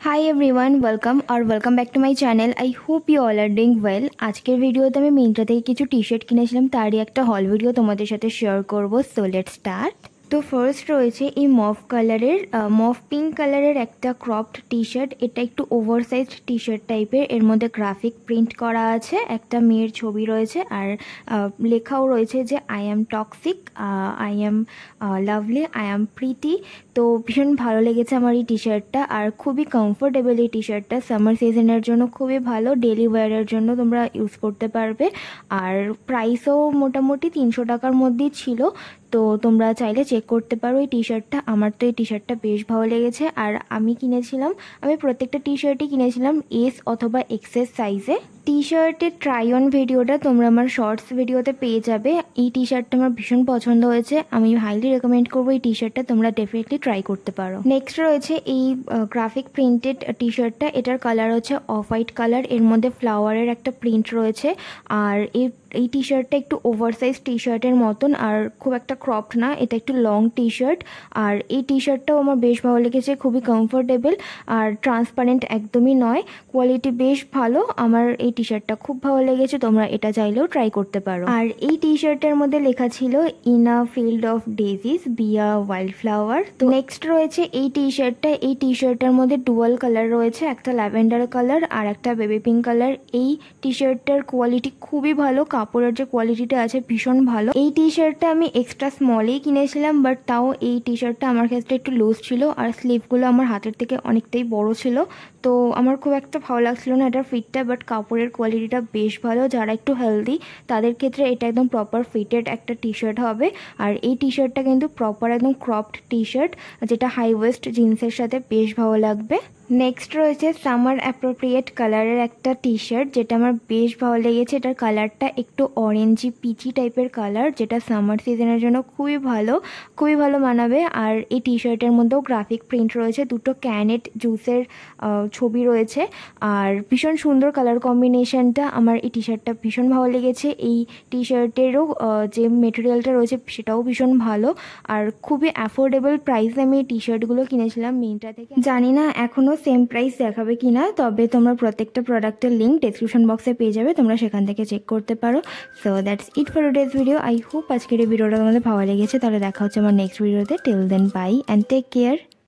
Hi everyone, welcome back to my channel. I hope you all are doing well. আজকের ভিডিওতে আমি মিন্ত্রা থেকে কিছু টি-শার্ট কিনেছিলাম, তারই একটা হল ভিডিও তোমাদের সাথে শেয়ার করব। So let's start. তো ফার্স্ট রয়েছে এই মফ পিঙ্ক কালারের একটা ক্রপড টি-শার্ট। এটা একটু ওভারসাইজড টি-শার্ট টাইপের, এর মধ্যে গ্রাফিক প্রিন্ট করা আছে, একটা মেয়ের ছবি রয়েছে আর লেখাও রয়েছে যে I am toxic, I am lovely, I am pretty. তো ভীষণ ভালো লেগেছে আমার এই টি-শার্টটা, আর খুবই কমফোর্টেবল এই টি-শার্টটা। সামার সিজনের জন্য খুবই ভালো, ডেলি ওয়্যারের জন্য তোমরা ইউজ করতে পারবে। আর প্রাইসও মোটামুটি 300 টাকার মধ্যেই ছিল। তো তোমরা চাইলে চেক করতে পারো এই টি-শার্টটা। আমার তো এই টি-শার্টটা বেশ ভালো লেগেছে, আর আমি প্রত্যেকটা টি-শার্টই কিনেছিলাম এস অথবা এক্সেস সাইজে। টি-শার্টের ট্রাই অন ভিডিওটা তোমরা আমার শর্টস ভিডিওতে পেয়ে যাবে। এই টি-শার্টটা আমার ভীষণ পছন্দ হয়েছে, আমি হাইলি রেকমেন্ড করবো এই টি-শার্টটা তোমরা ডেফিনেটলি ট্রাই করতে পারো। নেক্সট রয়েছে এই গ্রাফিক প্রিন্টেড টি-শার্টটা। এটার কালার হচ্ছে অফ হোয়াইট কালার, এর মধ্যে ফ্লাওয়ারের একটা প্রিন্ট রয়েছে। আর এই টি-শার্টটা একটু ওভারসাইজ টি-শার্টের মতন, আর খুব একটা ক্রপড না, এটা একটু লং টি-শার্ট। আর এই টি-শার্টটাও আমার বেশ ভালো লেগেছে, খুবই কমফোর্টেবল আর ট্রান্সপারেন্ট একদমই নয়, কোয়ালিটি বেশ ভালো। আমার এই টি-শার্টটা খুব ভালো লেগেছে, তোমরা এটা চাইলেও ট্রাই করতে পারো। আর এই টি-শার্টের মধ্যে লেখা ছিল in a field of daisies be a wild flower. তো নেক্সট রয়েছে এই টি-শার্টটা। এই টি-শার্টটার মধ্যে ডুয়াল কালার রয়েছে, একটা ল্যাভেন্ডার কালার আর একটা বেবি পিঙ্ক কালার। এই টি-শার্টটার কোয়ালিটি খুবই ভালো, কাপড়ের যে কোয়ালিটিটা আছে ভীষণ ভালো। এই টি-শার্টটা আমি এক্সট্রা স্মলেই কিনেছিলাম, বাট তাও এই টি-শার্টটা আমার ক্ষেত্রে একটু লুজ ছিল, আর স্লিভগুলো আমার হাতের থেকে অনেকটাই বড় ছিল। তো আমার খুব একটা ভালো লাগছিল না এটার ফিটটা, বাট কাপড়ের কোয়ালিটিটা বেশ ভালো। যারা একটু হেলদি তাদের ক্ষেত্রে এটা একদম প্রপার ফিটেড একটা টি-শার্ট হবে। আর এই টি-শার্টটা কিন্তু প্রপার একদম ক্রপড টি-শার্ট, যেটা হাই ওয়েস্ট জিন্সের সাথে বেশ ভালো লাগবে। নেক্সট রয়েছে সামার অ্যাপ্রোপ্রিয়েট কালারের একটা টি-শার্ট, যেটা আমার বেশ ভালো লেগেছে। এটার কালারটা একটু অরেঞ্জি পিচি টাইপের কালার, যেটা সামার সিজনের জন্য খুবই ভালো মানাবে। আর এই টি-শার্টের মধ্যেও গ্রাফিক প্রিন্ট রয়েছে, দুটো ক্যানেট জুসের ছবি রয়েছে, আর ভীষণ সুন্দর কালার কম্বিনেশনটা। আমার এই টি-শার্টটা ভীষণ ভালো লেগেছে। এই টি-শার্টেরও যে মেটেরিয়ালটা রয়েছে সেটাও ভীষণ ভালো, আর খুবই অ্যাফোর্ডেবল প্রাইসে আমি এই টি-শার্টগুলো কিনেছিলাম মিন্ত্রা থেকে। জানি না এখনও সেম প্রাইস দেখাবে কিনা, তবে তোমরা প্রত্যেকটা প্রোডাক্টের লিঙ্ক ডেসক্রিপশন বক্সে পেয়ে যাবে, তোমরা সেখান থেকে চেক করতে পারো। So that's it for today's video. I hope আজকের এই ভিডিওটা তোমাদের ভালো লেগেছে। তাহলে দেখা হচ্ছে আমার নেক্সট ভিডিওতে। Till then bye and take care.